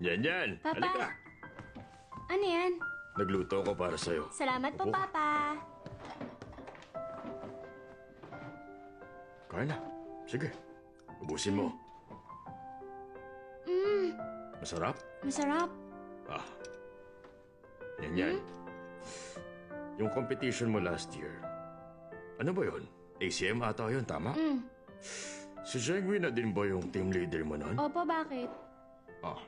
Yan. Papa. Halika. Ano yan? Nagluto ko para sa'yo. Salamat po, Upo. Papa. Kain na. Sige. Ubusin mo. Masarap? Masarap. Ah. Yan. Yung competition mo last year. Ano ba yun? ACM ata yun, tama? Si Jengwin na din ba yung team leader mo nun? Opo, bakit? Ah.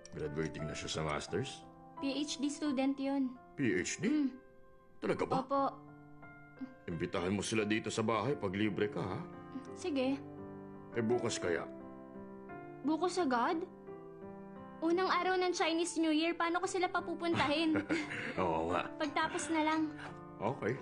Graduating na siya sa masters? PhD student yun. PhD? Talaga ba? Opo. Imbitahan mo sila dito sa bahay pag libre ka, ha? Sige. Bukas kaya. Bukas agad? Unang araw ng Chinese New Year, paano ko sila papupuntahin? Oo nga. Pagtapos na lang. Okay.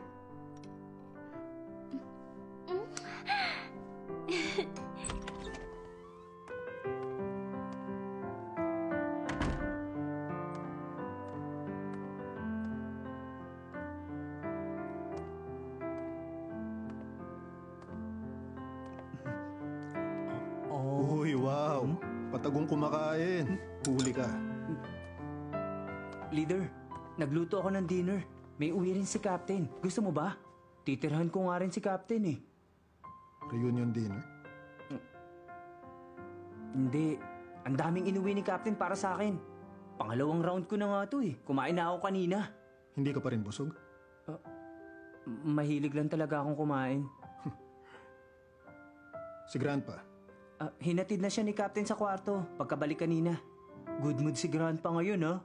Uy, wow. Patagong kumakain. Huli ka. Leader, nagluto ako ng dinner. May uwi rin si Captain. Gusto mo ba? Titirhan ko nga rin si Captain eh. Reunion dinner. Hindi. Ang daming inuwi ni Captain para sa akin. Pangalawang round ko na nga to eh. Kumain na ako kanina. Hindi ka pa rin busog? Mahilig lang talaga akong kumain. Si Grandpa. Hinatid na siya ni Captain sa kwarto pagkabalik kanina. Good mood si Grandpa ngayon, ha?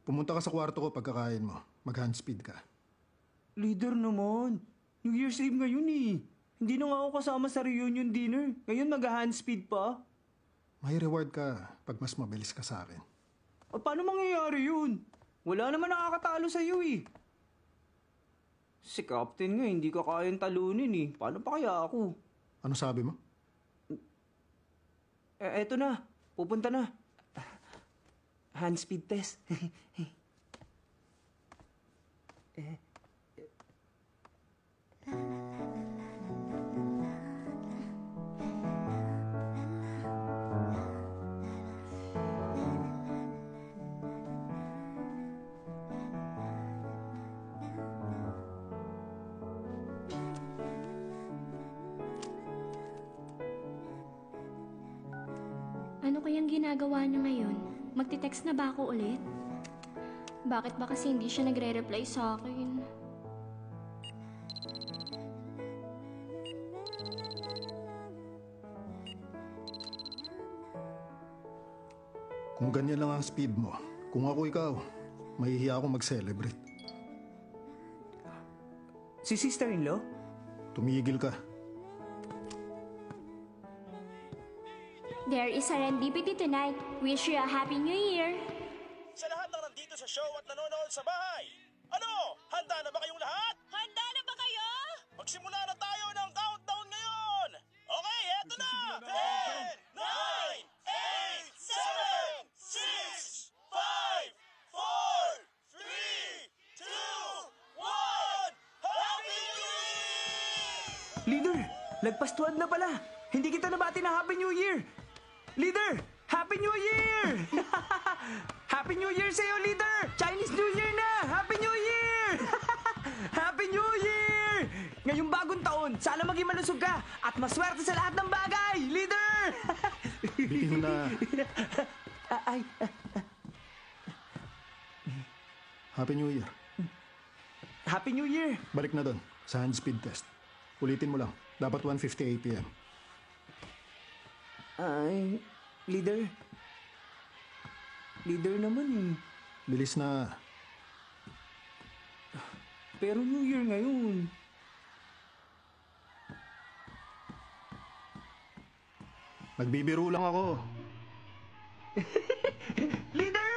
Pumunta ka sa kwarto ko pagkakain mo. Mag-handspeed ka. Leader naman. New Year's Eve ngayon eh. Hindi na nga ako kasama sa reunion dinner. Ngayon mag-handspeed pa. May reward ka pag mas mabilis ka sa akin. Paano mangyayari yun? Wala naman nakakatalo sa iyo eh. Si Captain nga, hindi ka kayang talunin eh. Paano pa kaya ako? Ano sabi mo? Eto na. Pupunta na. Handspeed test. Ano kayang ginagawa niya ngayon? Magte-text na ba ako ulit? Bakit ba kasi hindi siya nagre-reply sa akin? Kung ganyan lang ang speed mo, kung ako ikaw, mahihiya ako mag-celebrate. Si sister-in-law? Tumigil ka. There is serendipity tonight. Wish you a Happy New Year! Sa lahat ng nandito sa show at nanonood sa bahay. Ano? Handa na ba kayong lahat? Handa na ba kayo? Magsimula na tayo ng countdown ngayon! Okay, eto na! 10, 9, 8, 7, 6, 5, 4, 3, 2, 1, Happy New Year! Leader, lagpastuad na pala. Hindi kita nabati ng Happy New Year. Leader, Happy New Year! Happy New Year sa'yo, Leader! Chinese New Year na! Happy New Year! Happy New Year! Ngayong bagong taon, sana maging malusog ka at maswerte sa lahat ng bagay, Leader! Bitiw na. Happy New Year. Happy New Year! Balik na doon sa handspeed test. Ulitin mo lang. Dapat 1:58 p.m. Ay, Leader. Leader naman eh. Bilis na. Pero New Year ngayon. Nagbibiro lang ako. Leader!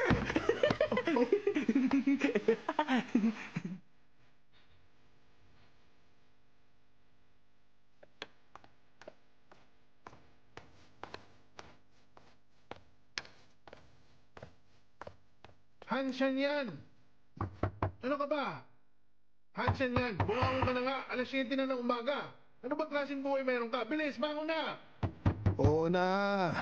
Hansen yan! Ano ka ba? Hansen yan, bumangon ka na nga, 7:00 na ng umaga. Ano ba klaseng buhay meron ka? Bilis, bangon na! Oo na.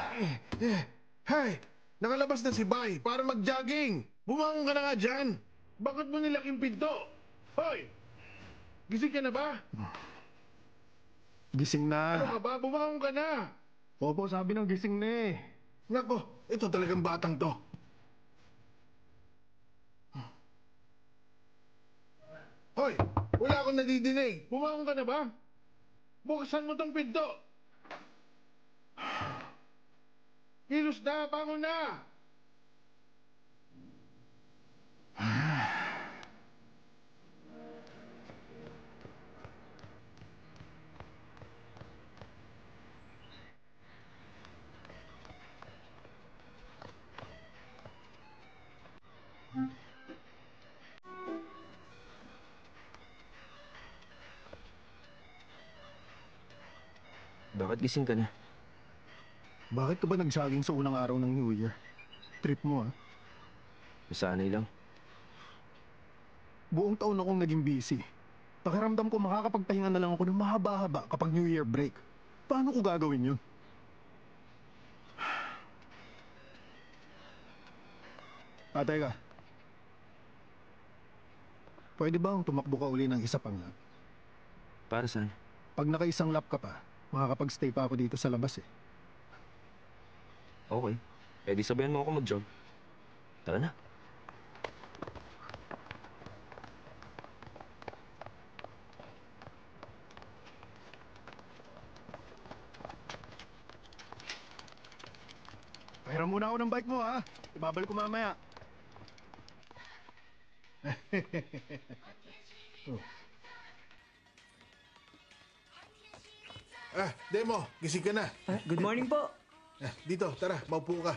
Hay! Nakalabas na si Bay para mag-jogging! Bumangon ka na nga dyan! Bakit mo nilaking pinto? Hoy! Gising ka na ba? Gising Ano na. ka ba? Bumangon ka na! Opo, sabi ng gising na eh. Nako, ito talagang batang to. Hoy! Wala akong nadidinig! Bumangon ka na ba? Buksan mo tong pinto! Kilos na! Bangon na! Bakit gising ka na? Bakit ka ba nag-jogging sa unang araw ng New Year? Trip mo ah. Nasanay lang. Buong taon akong naging busy. Pakiramdam ko makakapagpahinga na lang ako ng mahaba-haba kapag New Year break. Paano ko gagawin yun? Teka. Pwede bang tumakbo ka uli ng isa pang lap? Para saan? Pag naka-isang lap ka pa, makakapag-stay pa ako dito sa labas eh. Okay. Eh di sabihan mo ako mag-jog. Tara na. Pahiram muna ako ng bike mo ha. Ibabalik ko mamaya. Demo, gising ka na. Good morning po. Dito, tara, maupo ka.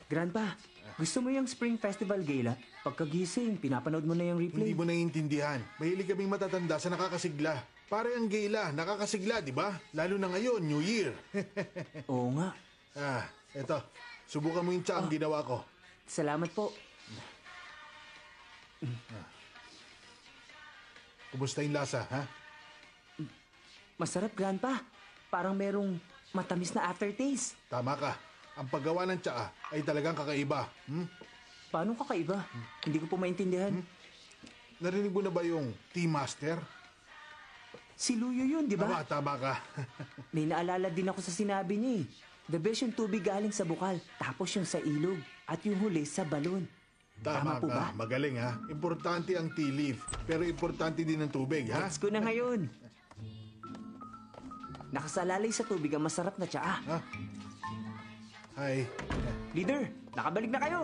Grandpa, gusto mo yung Spring Festival Gala? Pagkagising, pinapanood mo na yung replay. Hindi mo naiintindihan. Mahilig kaming matatanda sa nakakasigla. Pare ang gala, nakakasigla, di ba? Lalo na ngayon, New Year. Oo nga. Eto. Subukan mo yung tsa ang ginawa ko. Salamat po. Kumusta yung lasa, ha? Masarap, Grandpa. Parang merong matamis na aftertaste. Tama ka. Ang paggawa ng tsaa ay talagang kakaiba. Paano kakaiba? Hindi ko po maintindihan. Narinig mo na ba yung Tea Master? Si Luyo yun, di ba? Tama ka. May naalala din ako sa sinabi niya eh. The best yung tubig galing sa bukal, tapos yung sa ilog, at yung huli sa balon. Tama po ka. ba? Magaling, ha? Importante ang tea leaf, pero importante din ang tubig, ha? Gets ko na ngayon. Nakasalalay sa tubig ang masarap na tsaa. Hi. Leader, nakabalik na kayo.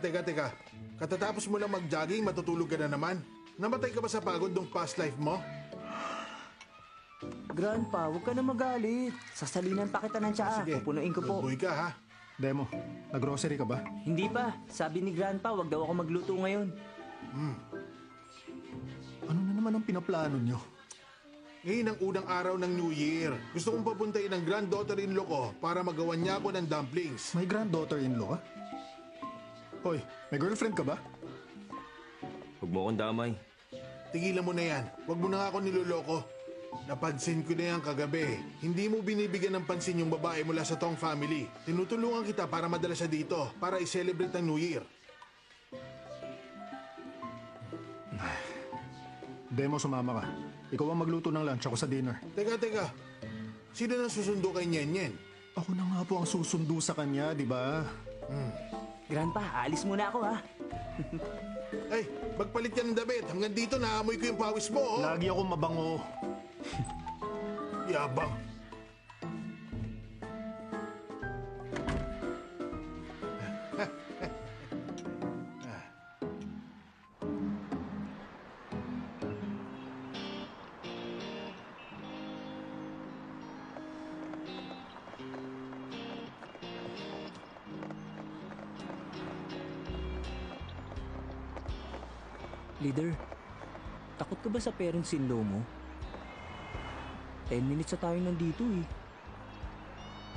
Teka. Katatapos mo lang mag-jogging, matutulog ka na naman. Namatay ka ba sa pagod ng past life mo? Grandpa, huwag ka na magalit. Sasalinan pa kita ng tsaa. Sige, Pupunuin ko po. good boy ka, ha? Demo, nag-grocery ka ba? Hindi pa. Sabi ni Grandpa, wag daw ako magluto ngayon. Ano na naman ang pinaplano nyo? Ngayon ang unang araw ng New Year. Gusto kong papuntayin ang granddaughter-in-law ko para magawan niya ako ng dumplings. May granddaughter-in-law ka? Hoy, may girlfriend ka ba? Huwag mo akong damay. Tigilan mo na yan. Huwag mo na nga ako niloloko. Napansin ko na yan kagabi. Hindi mo binibigyan ng pansin yung babae mula sa Tong family. Tinutulungan kita para madala siya dito, para i-celebrate ang New Year. Demo, sumama ka. Ikaw ang magluto ng lunch, ako sa dinner. Teka. Sino nang susundo kay Nyen? Ako na nga po ang susundo sa kanya, di ba? Grandpa, aalis muna ako ha. Ay, magpalit ka ng damit. Hanggang dito naamoy ko yung pawis mo. Oh. Lagi ako mabango. Yabang. Leader, takot ka ba sa parents-in-law mo? 10 minutes na tayo nandito eh.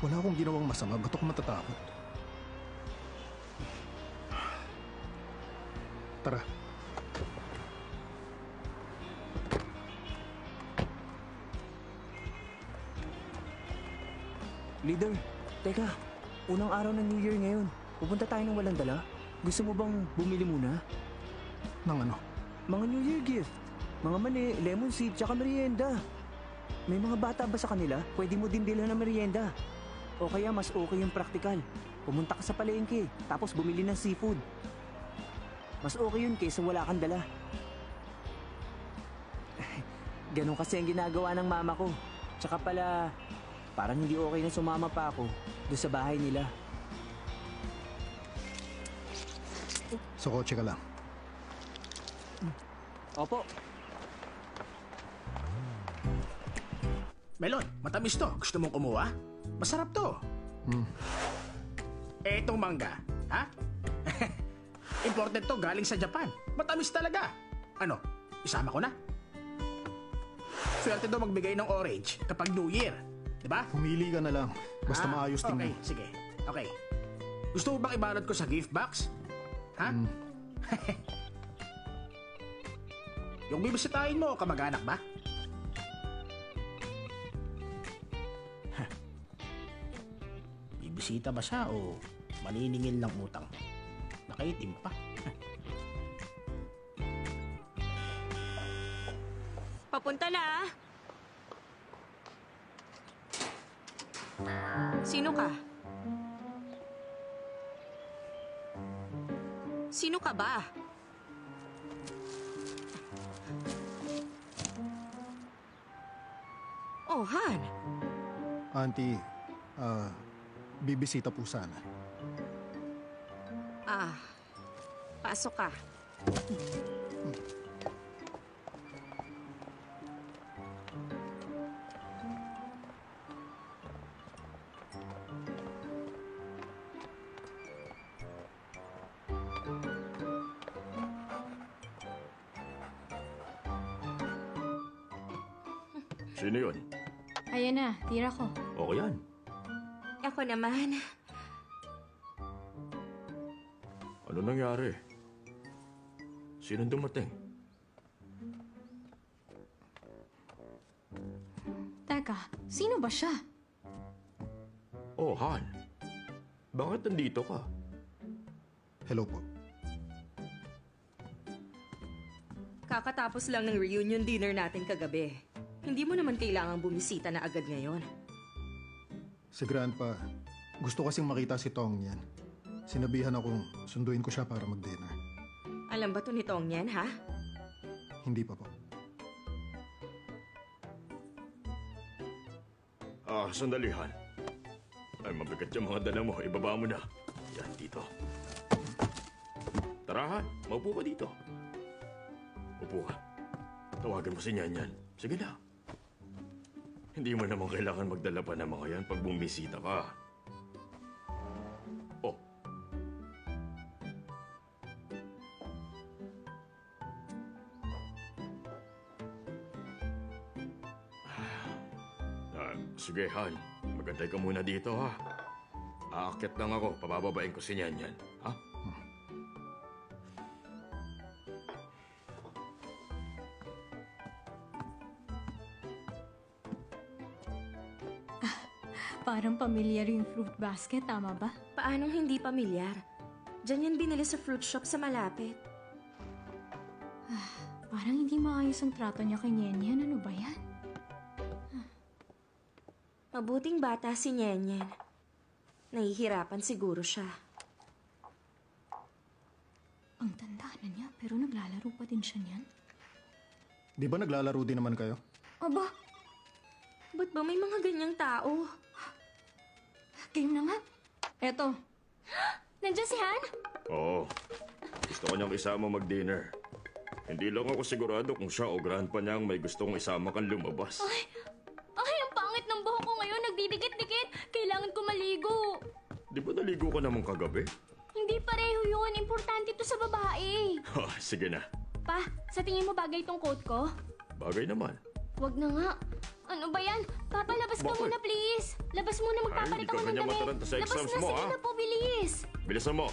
Wala akong ginawang masama, ba't ako matatakot? Tara. Leader, teka. Unang araw ng New Year ngayon. Pupunta tayo ng walang dala? Gusto mo bang bumili muna? Nang ano? Mga New Year gift. Mga mani, lemon seed, tsaka merienda. May mga bata ba sa kanila? Pwede mo din bilhan ng merienda. O kaya mas okay yung praktikal. Pumunta ka sa palengke, tapos bumili ng seafood. Mas okay yun kaysa wala kang dala. Ganon kasi ang ginagawa ng mama ko. Tsaka pala, parang hindi okay na sumama pa ako doon sa bahay nila. Sa kotse ka lang. Opo. Melon, matamis to. Gusto mong kumuha? Masarap to. Eh, itong mangga, ha? Imported to galing sa Japan. Matamis talaga. Ano, isama ko na? Swerte daw magbigay ng orange kapag New Year. Diba? Pumili ka na lang. Basta maayos tingnan. Okay, sige. Okay. Gusto mo bang ibalot ko sa gift box? Ha? Yung bibisitahin mo, kamag-anak ba? Bibisita ba siya o maniningil ng utang? Nakaitim pa. Papunta na. Sino ka? Sino ka ba? Oh, Han. Auntie, bibisita po sana. Pasok ka. Sino yun? Ayan na, tira ko. O yan. Ako naman. Ano nangyari? Sinong dumating? Teka, sino ba siya? Oh, Han. Bakit nandito ka? Hello po. Kakatapos lang ng reunion dinner natin kagabi. Hindi mo naman kailangang bumisita na agad ngayon. Si Grandpa, gusto kasing makita si Tong yan. Sinabihan akong sunduin ko siya para mag-dinner. Alam ba to ni Tong yan, ha? Hindi pa po. Sandali, Han. Ay, mabigat yung mga dala mo. Ibaba mo na. Yan, dito. Tara, Han. Maupo ka dito. Upo ka. Tawagan mo si Nyanyan. Sige na. Hindi mo naman kailangan magdala pa ng mga yan pag bumisita ka. Oh. Sige, Han. Magantay ka muna dito, ha? Aakyat lang ako. Pabababain ko si Nyanyan. Ha? Parang pamilyar yung fruit basket, tama ba? Paanong hindi pamilyar? Diyan yan binili sa fruit shop sa malapit. Parang hindi maayos ang trato niya kay Nyenyen. Ano ba yan? Mabuting bata si Nyenyen. Nahihirapan siguro siya. Ang tanda na niya, pero naglalaro pa din siya niyan. Di ba naglalaro din naman kayo? Aba, Ba't ba may mga ganyang tao? game na nga. Eto. Nandiyan si Han? Oo. Gusto ko niyang isama mag-dinner. Hindi lang ako sigurado kung siya o grandpa niyang may gustong isama kang lumabas. Ay, ang pangit ng buhok ko ngayon. Nagdidikit-dikit. Kailangan ko maligo. Di ba naligo ka naman kagabi? Hindi pareho yun. Importante to sa babae. Sige na. Pa, sa tingin mo bagay tong coat ko? Bagay naman. Wag na nga. Ano ba yan? Papa, labas ka Bakit? muna, please. Labas muna, magpapalit Ay, hindi ka ako ng ganyan damit. mataranta sa Labas exams na, mo, sige ah. na po, bilis. Bilisan mo.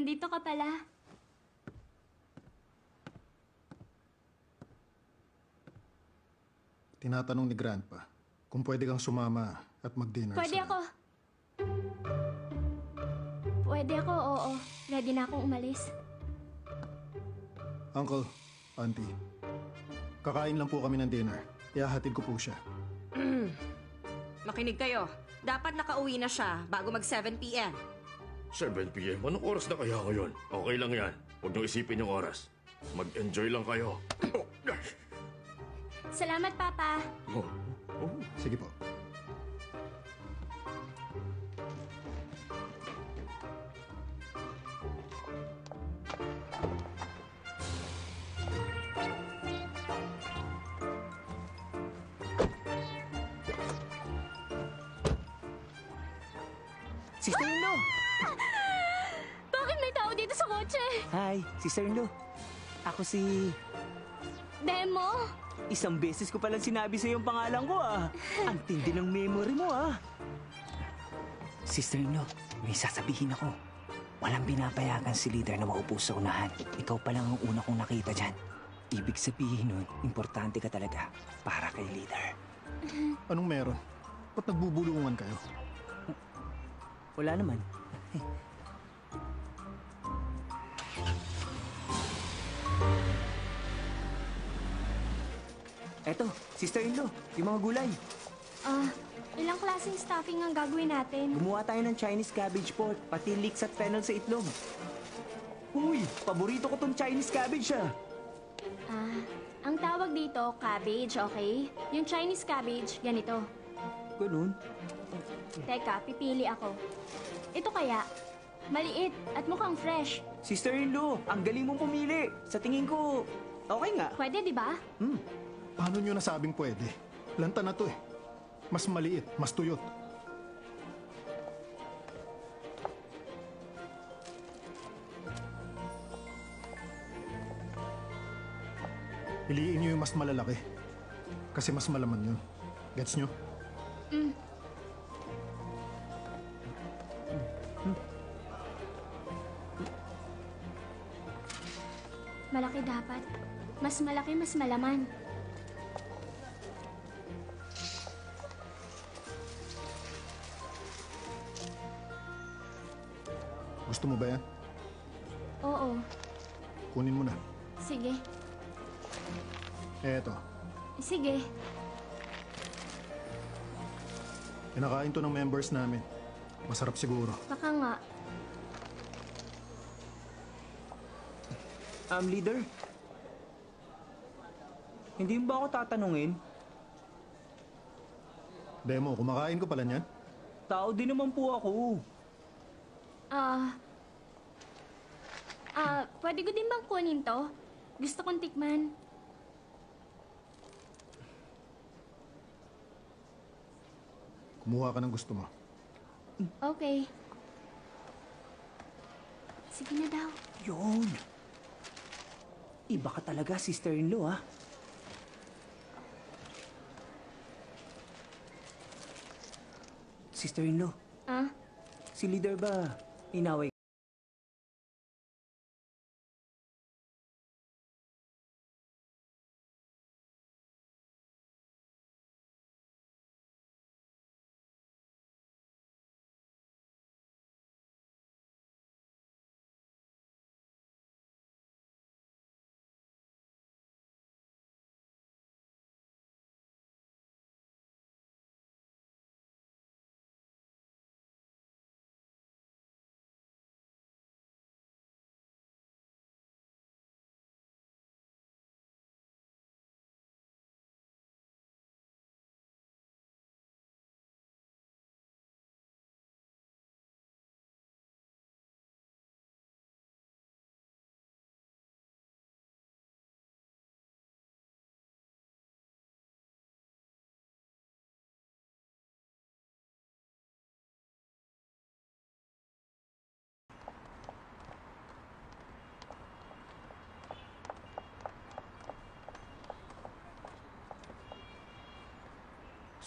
nandito ka pala. Tinatanong ni Grandpa kung pwede kang sumama at mag-dinner Pwede sa... ako. Pwede ako, oo. Ready na akong umalis. Uncle, Auntie, kakain lang po kami ng dinner. Ihahatid ko po siya. Makinig kayo. Dapat nakauwi na siya bago mag 7 p.m. 7 p.m. Anong oras na kaya ngayon? Okay lang yan. Huwag niyo isipin yung oras. Mag-enjoy lang kayo. Salamat, Papa. Sige po. Sister-in-law! Bakit may tao dito sa kotse? Hi, sister-in-law. Ako si... Demo? Isang beses ko palang sinabi sa yung pangalan ko ah. Ang tindi ng memory mo ah. Sister-in-law, may sasabihin ako. Walang binapayagan si leader na maupo sa unahan. Ikaw pa lang ang una kong nakita dyan. Ibig sabihin nun, importante ka talaga para kay leader. Anong meron? Ba't nagbubulungan kayo? Wala naman. Eto, sister-in-law, yung mga gulay. Ilang klaseng stuffing ang gagawin natin? Gumawa tayo ng Chinese cabbage pot, pati leeks at fennel sa itlog. Uy, paborito ko tong Chinese cabbage ah. Ang tawag dito, cabbage, okay? Yung Chinese cabbage, ganito. Ganun? Teka, pipili ako. Ito kaya, maliit at mukhang fresh. Sister-in-law, ang galing mong pumili. Sa tingin ko, okay nga. Pwede, di ba? Paano nyo nasabing pwede? Lanta na to eh. Mas maliit, mas tuyot. Piliin nyo yung mas malalaki. Kasi mas malaman yun. Gets nyo? Malaki dapat. Mas malaki, mas malaman. Gusto mo ba yan? Oo. Kunin mo na. Sige. Eto, Sige. kinakain to ng members namin. Masarap siguro. Baka nga. Leader? Hindi mo ba ako tatanungin? Demo, kumakain ko pala niyan. Tao din naman po ako. Pwede ko din bang kunin to? Gusto kong tikman. Kumuha ka ng gusto mo. Okay. Sige na daw. Yun. Iba ka talaga, sister-in-law, ah. Sister-in-law, si leader ba inaway?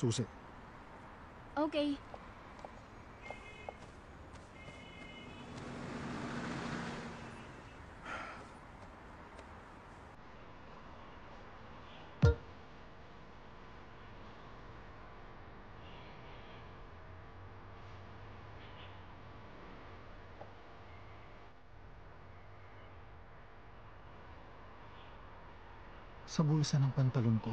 Susi. Okay. Sa bulsa ng pantalon ko.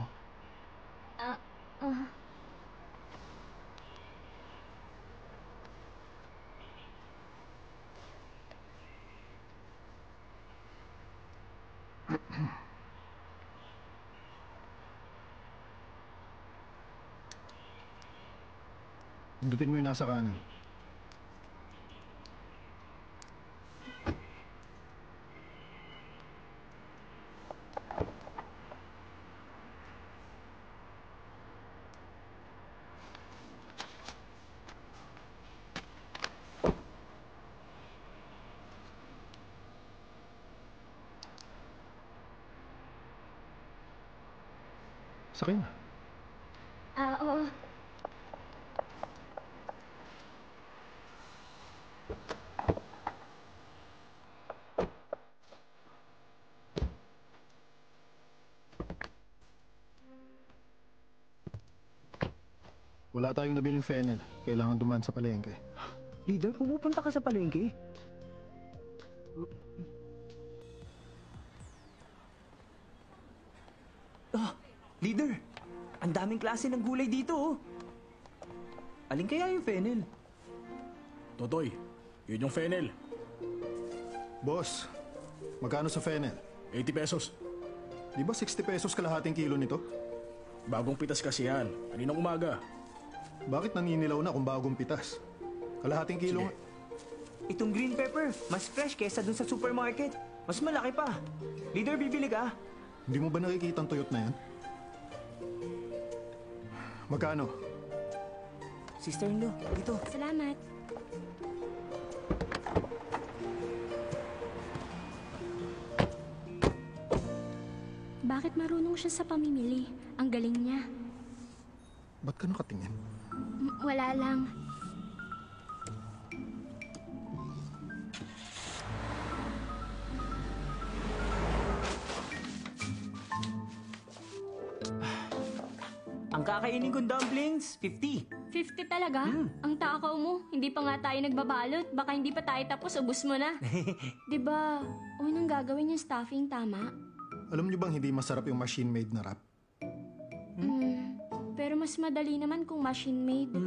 Pindutin mo yung nasa kanan. Sakay na. Oo. Wala tayong nabiling fennel. Kailangan dumaan sa palengke. Leader, pumupunta ka sa palengke? Leader, ang daming klase ng gulay dito, oh. Alin kaya yung fennel? Totoy, yun yung fennel. Boss, magkano sa fennel? 80 pesos. Di ba 60 pesos kalahating kilo nito? Bagong pitas kasi yan. Kaninang umaga. Bakit naninilaw na kung bagong pitas? Kalahating kilo nga. Itong green pepper, mas fresh kesa dun sa supermarket. Mas malaki pa. Leader, bibili ka? Hindi mo ba nakikita ang tuyot na yan? Magkano? Sister-in-law, dito. Salamat. Bakit marunong siya sa pamimili? Ang galing niya. Ba't ka nakatingin? Wala lang. Ang kakainin kong dumplings, 50. 50 talaga? Ang takaw mo. Hindi pa nga tayo nagbabalot. Baka hindi pa tayo tapos, ubus mo na. Diba, unang gagawin yung stuffing, tama? Alam niyo bang hindi masarap yung machine-made na wrap? Pero mas madali naman kung machine-made.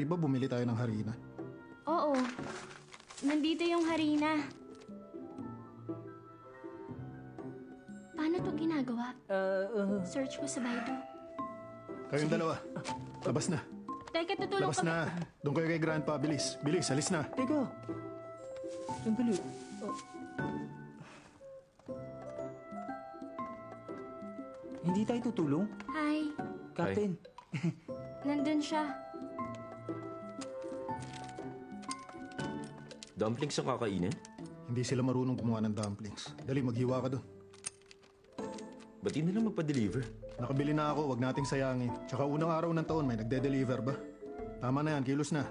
Di ba bumili tayo ng harina? Oo. Nandito yung harina. Paano to ginagawa? Search ko sa Baidu. Kayong dalawa. Labas na. Teka, tutulong Labas ka. na. Doon kayo kay Grandpa. Bilis. Bilis, alis na. Teka. Sandali. Hindi tayo tutulong? Hi. Captain. Nandun siya. Dumplings ang kakainin? Hindi sila marunong gumawa ng dumplings. Dali, maghiwa ka doon. Ba't di na lang magpa-deliver? Nakabili na ako, wag nating sayangin. Tsaka unang araw ng taon, may nagde-deliver ba? Tama na yan, kilos na.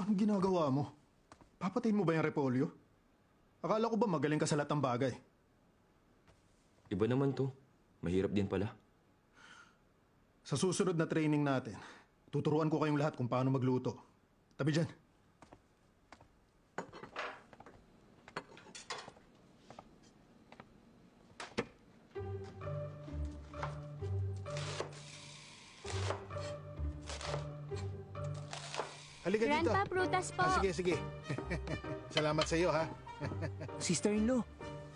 Anong ginagawa mo? Papatayin mo ba yung repolyo? Akala ko ba magaling ka sa lahat ng bagay? Iba naman to. Mahirap din pala. Sa susunod na training natin, tuturuan ko kayong lahat kung paano magluto. Tabi dyan. Halika dito. Grandpa, prutas po. Sige, sige. Salamat sa iyo, ha? Sister-in-law,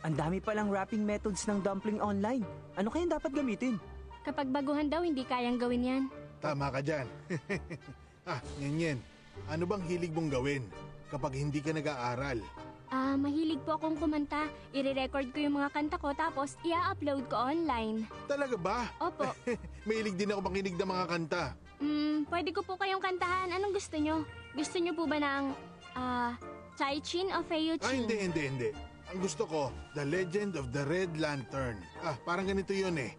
ang dami palang wrapping methods ng dumpling online. Ano kayang dapat gamitin? Kapag baguhan daw, hindi kayang gawin yan. Tama ka dyan. Nyenyen, ano bang hilig mong gawin kapag hindi ka nag-aaral? Mahilig po akong kumanta. I-record ko yung mga kanta ko tapos i-upload ko online. Talaga ba? Opo. Mahilig din ako makinig ng mga kanta. Pwede ko po kayong kantahan. Anong gusto nyo? Gusto nyo po ba ng, Chai-Chin o Ah, Feo-Chin? hindi. Ang gusto ko, The Legend of the Red Lantern. Parang ganito yun eh.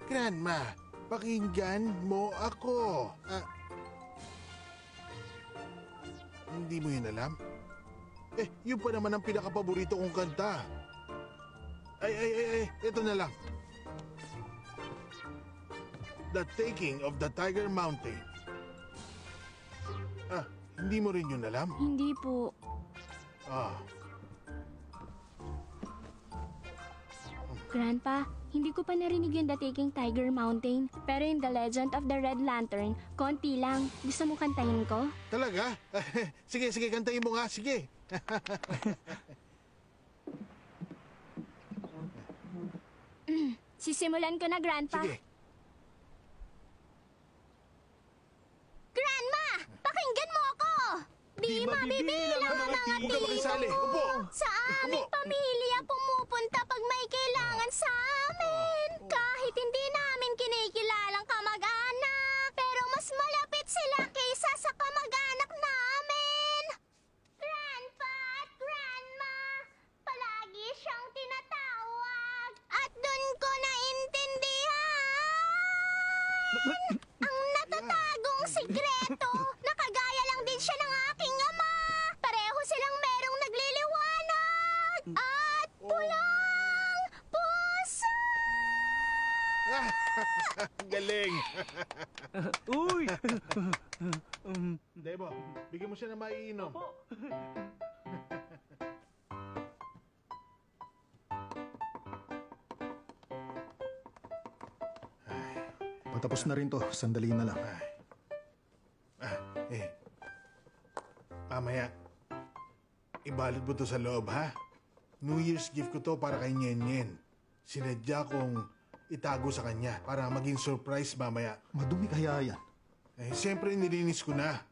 Grandma, pakinggan mo ako. Hindi mo yun alam? Yun pa naman ang pinakapaborito kong kanta. Ito na lang. The Taking of the Tiger Mountain. Hindi mo rin yun alam? Hindi po. Grandpa, hindi ko pa narinig yung The Taking Tiger Mountain. Pero yung The Legend of the Red Lantern, konti lang. Gusto mo kantahin ko? Talaga? Sige, kantahin mo nga. Sige. Sisimulan ko na, Grandpa. Sige. Grandma! Pakinggan mo ako! Di mabibilang ang mga Huwag ka makisali. Upo! Sa aming Upo. pamilya pumupunta pag may kailangan sa amin. Kahit hindi namin kinikilalang kamag-anak, pero mas malapit sila kaysa sa kamag-anak namin. Grandpa at Grandma, palagi siyang tinatawag. At dun ko naintindihan ang natatagong sikreto. Nakagaya lang din siya ng aking ama. Pareho silang merong nagliliwanag at pulang puso. Galing. Uy! Debo, bigyan mo siya na maiinom. Patapos na rin to. Sandali na lang. Mamaya, ibalot mo to sa loob, ha? New Year's gift ko to para kay Nyen. Sinadya kong itago sa kanya para maging surprise mamaya. Madumi kaya yan. Siyempre nilinis ko na.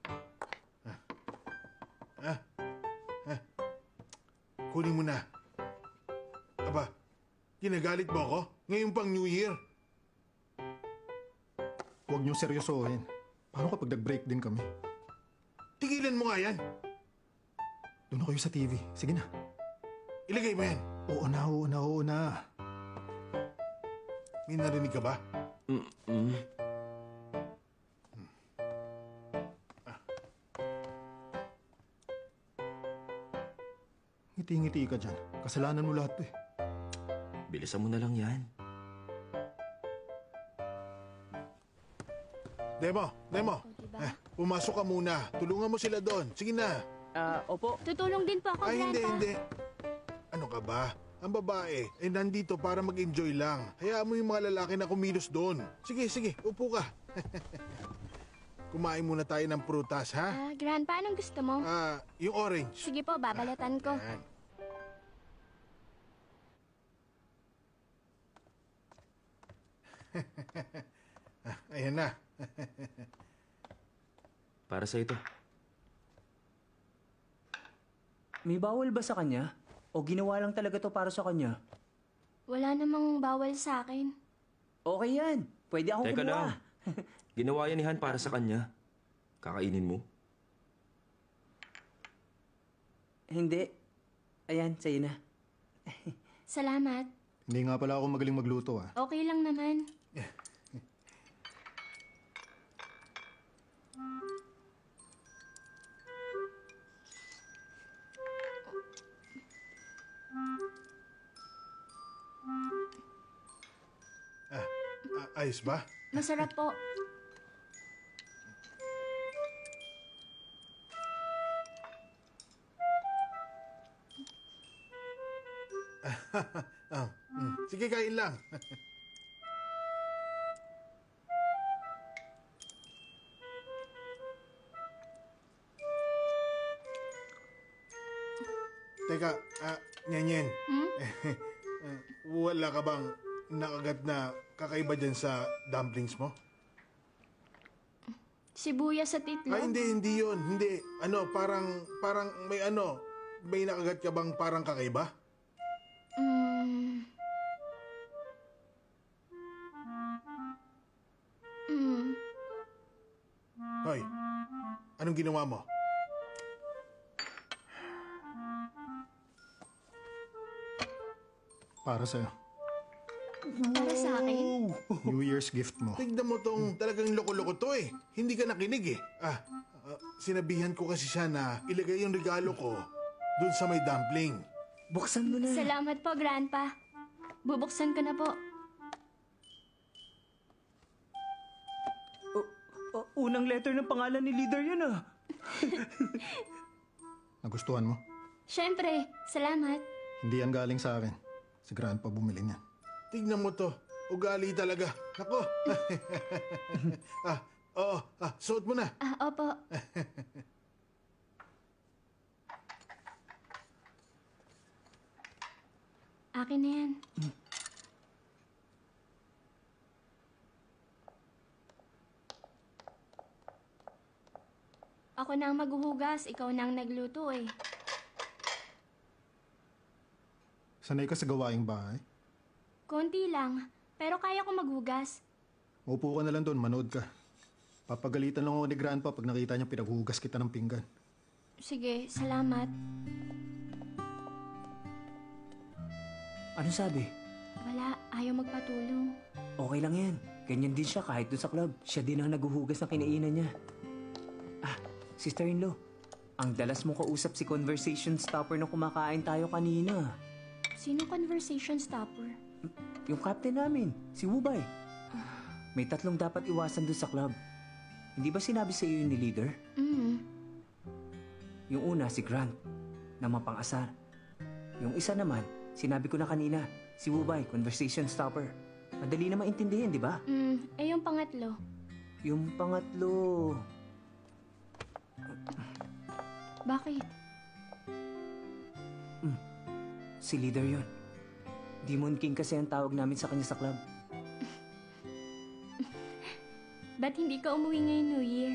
Kunin mo na. Aba, ginagalit mo ako? Ngayon pang New Year. Huwag niyong seryosohin. Paano kapag nag-break din kami? Tigilan mo nga yan. Doon na kayo sa TV. Sige na. Ilagay mo yan. Oo na. May narinig ka ba? Ngiti-ngiti ka dyan. Kasalanan mo lahat eh. Bilisan mo na lang yan. Demo. Pumasok ka muna. Tulungan mo sila doon. Sige na. Opo. Tutulong din po ako, Grandpa. Hindi. Ano ka ba? Ang babae ay nandito para mag-enjoy lang. Hayaan mo yung mga lalaki na kumilos doon. Sige, upo ka. Kumain muna tayo ng prutas, ha? Grandpa, anong gusto mo? Yung orange. Sige po, babalatan ko. Yan. Ayan na. Para sa ito. May bawal ba sa kanya? O ginawa lang talaga to para sa kanya? Wala namang bawal sa akin. Okay yan. Pwede akong Teka kumuha. lang. Ginawa yan ni Han para sa kanya. Kakainin mo? Hindi. Ayan, sa'yo na. Salamat. Hindi nga pala ako magaling magluto ah. Okay lang naman. Ayos ba? Masarap po. Sige, kain lang. Teka, Nyenyen. Wala ka bang nakagat na kakaiba dyan sa dumplings mo? Sibuyas at itlog. Hindi yun. Hindi. Parang may nakagat ka bang parang kakaiba? Hoy, anong ginawa mo? Para sa'yo. Para sa akin? New Year's gift mo. Tignan mo tong talagang loko-loko to eh. Hindi ka nakinig eh. Sinabihan ko kasi siya na ilagay yung regalo ko dun sa may dumpling. Buksan mo na. Salamat po, Grandpa. Bubuksan ko na po. Unang letter ng pangalan ni Leader yun ah. Nagustuhan mo? Siyempre, salamat. Hindi yan galing sa akin. Si Grandpa bumili niyan. Tignan mo to. Ugali talaga. Nako. Suot mo na. Opo. Akin na yan. Ako na ang maghuhugas, ikaw na ang nagluto eh. Sanay ka sa gawaing bahay? Konti lang, pero kaya ko maghugas. Upo ka na lang doon, manood ka. Papagalitan lang ako ni Grandpa pag nakita niya pinaghuhugas kita ng pinggan. Sige, salamat. Ano sabi? Wala, ayaw magpatulong. Okay lang yan. Ganyan din siya kahit doon sa club. Siya din ang naguhugas ng kinainan niya. Sister-in-law, ang dalas mong kausap si conversation stopper nung kumakain tayo kanina. Sino conversation stopper? Yung captain namin, si Wubay. May 3 dapat iwasan doon sa club. Hindi ba sinabi sa iyo yun ni Leader? Yung una, si Grant, na mapang-asar. Yung isa naman, sinabi ko na kanina, si Wubay, conversation stopper. Madali na maintindihan, di ba? Yung pangatlo. Yung pangatlo... Bakit? Si Leader yun. Demon King kasi ang tawag namin sa kanya sa club. Ba't hindi ka umuwi ngayong New Year?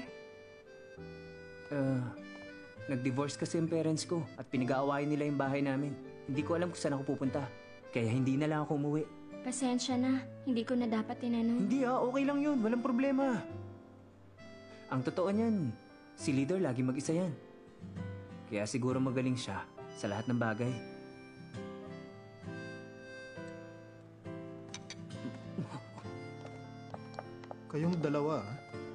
Nag-divorce kasi yung parents ko at pinag-aawayan nila yung bahay namin. Hindi ko alam kung saan ako pupunta. Kaya hindi na lang ako umuwi. Pasensya na. Hindi ko na dapat tinanong. Hindi okay lang yun. Walang problema. Ang totoo niyan, si Leader lagi mag-isa yan. Kaya siguro magaling siya sa lahat ng bagay. Kayong dalawa,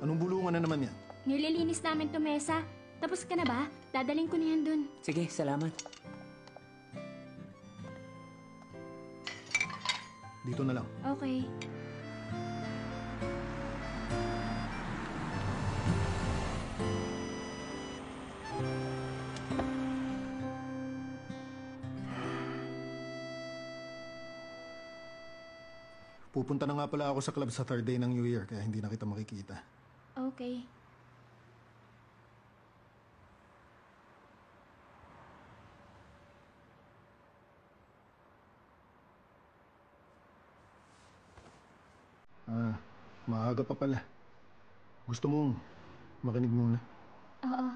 anong bulungan na naman yan? Nililinis namin to mesa. Tapos ka na ba? Dadaling ko na yan dun. Sige, salamat. Dito na lang. Okay. Pupunta na nga pala ako sa club sa 3rd day ng New Year, kaya hindi na kita makikita. Okay. Maaga pa pala. Gusto mong makinig muna? Oo.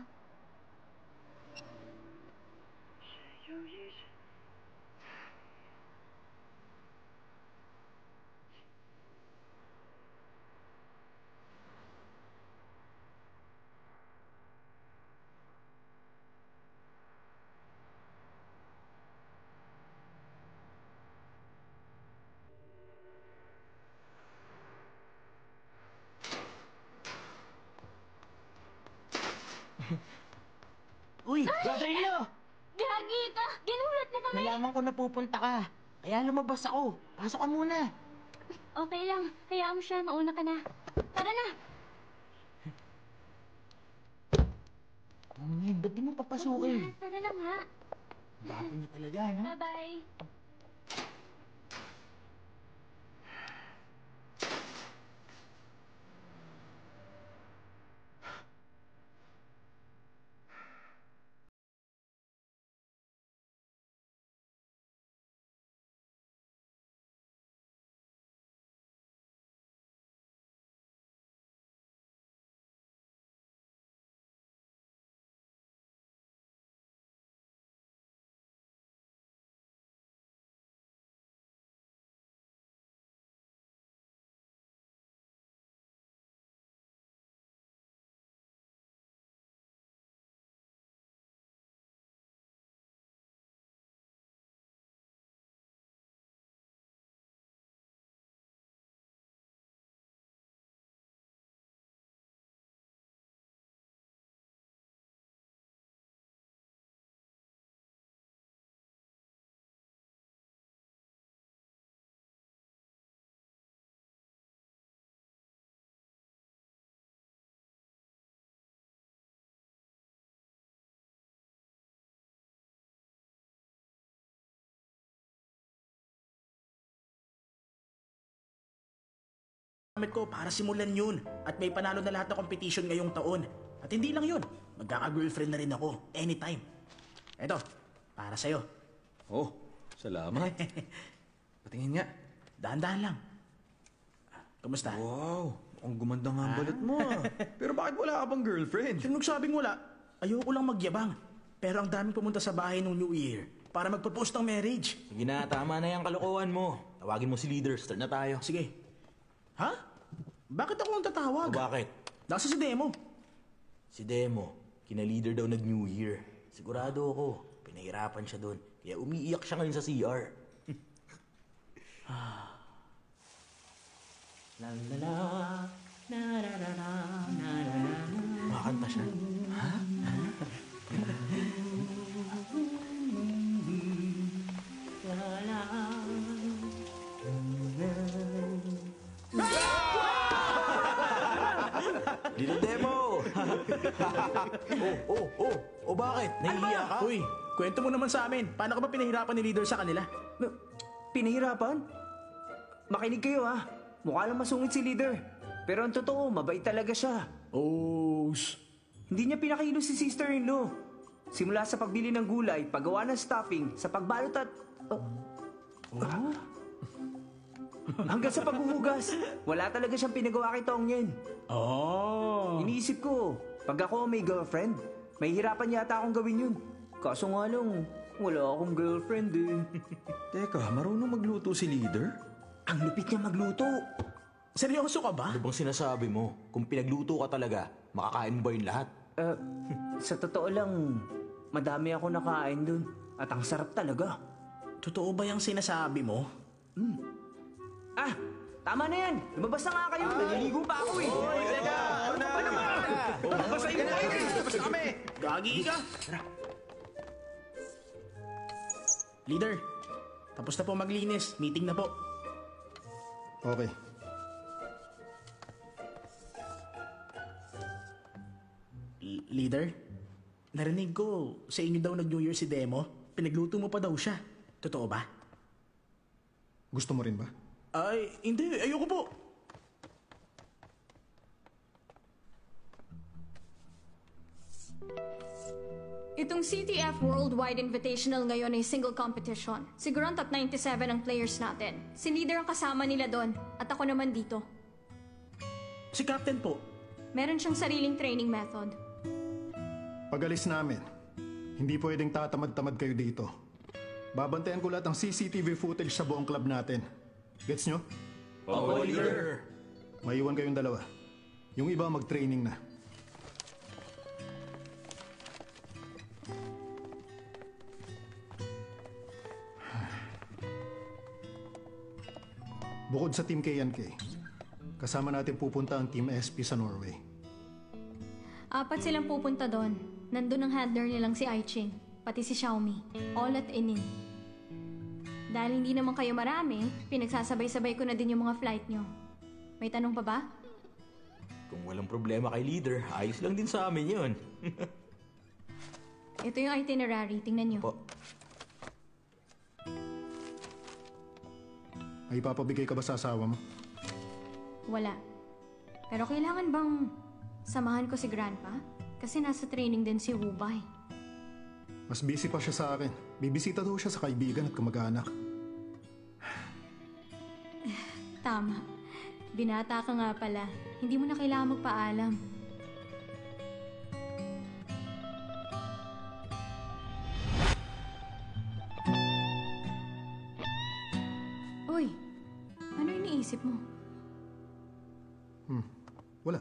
Uy, brother-in-law! Gagi ka! Ginulat na kami! Nalaman ko na pupunta ka. Kaya lumabas ako. Pasok ka muna. Okay lang. Hayaan mo siya. Mauna ka na. Tara na! Ba't di mo papasukin? Tara na nga. Bago niyo talaga, no? Bye-bye. gamit ko para simulan yun. At may panalo na lahat ng competition ngayong taon. At hindi lang yun, magkaka-girlfriend na rin ako anytime. Eto, para sa'yo. Oh, salamat. Patingin nga. Dahan-dahan lang. Kamusta? Wow, ang gumanda nga ang balat mo ah. Pero bakit wala ka bang girlfriend? Kung nagsabing wala, ayoko lang magyabang. Pero ang daming pumunta sa bahay nung New Year para magpropose ng marriage. Sige na, tama na yung kalokohan mo. Tawagin mo si leader, start na tayo. Sige. Ha? Bakit ako ang tatawag? O bakit? Nasa si Demo. Si Demo, kina-leader daw nag-New Year. Sigurado ako, pinahirapan siya doon. Kaya umiiyak siya ngayon sa CR. La la la, na na na na na na na. Makanta siya. Ha? Little Demo! Oh, bakit? Nahihiya ka? Uy, kwento mo naman sa amin. Paano ka ba pinahirapan ni leader sa kanila? Pinahirapan? Makinig kayo ha. Mukha lang masungit si leader. Pero ang totoo, mabait talaga siya. Oh, Hindi niya pinakilo si sister-in-law. Simula sa pagbili ng gulay, paggawa ng stuffing, sa pagbalot at... Hanggang sa paghuhugas. Wala talaga siyang pinagawa kay Tongyen. Iniisip ko, pag ako may girlfriend, may hirapan yata akong gawin yun. Kaso nga lang, wala akong girlfriend eh. Teka, marunong magluto si leader? Ang lupit niya magluto. Seryoso ka ba? Ano bang sinasabi mo? Kung pinagluto ka talaga, makakain mo ba yun lahat? Sa totoo lang, madami ako nakain dun. At ang sarap talaga. Totoo ba yung sinasabi mo? Tama na yan. Lumabas na nga kayo. Naliligo pa ako eh. Teka! Ano ba? Babasahin mo kayo! Labas na kami! Gagi ka! Leader, tapos na po maglinis. Meeting na po. Okay. Leader, narinig ko sa inyo daw nag-New Year si Demo. Pinagluto mo pa daw siya. Totoo ba? Gusto mo rin ba? Ay, hindi. Ayoko po. Itong CTF Worldwide Invitational ngayon ay single competition. Siguro top 97 ang players natin. Si leader ang kasama nila doon at ako naman dito. Si Captain po. Meron siyang sariling training method. Pag-alis namin, hindi pwedeng tatamad-tamad kayo dito. Babantayan ko lahat ng CCTV footage sa buong club natin. Gets nyo? Opo, leader. Maiwan kayong dalawa. Yung iba mag-training na. Bukod sa Team K&K, kasama natin pupunta ang Team SP sa Norway. 4 silang pupunta doon. Nandun ang handler nilang si Aiching, pati si Xiaomi, all at Inin. Dahil hindi naman kayo marami, pinagsasabay-sabay ko na din yung mga flight nyo. May tanong pa ba? Kung walang problema kay leader, ayos lang din sa amin yun. Ito yung itinerary, tingnan nyo. Po. May ipapabigay ka ba sa asawa mo? Wala. Pero kailangan bang samahan ko si Grandpa? Kasi nasa training din si Wubay. Mas busy pa siya sa akin. Bibisita daw siya sa kaibigan at kamag-anak. Tama. Binata ka nga pala. Hindi mo na kailangan magpaalam. Uy, ano iniisip mo? Wala.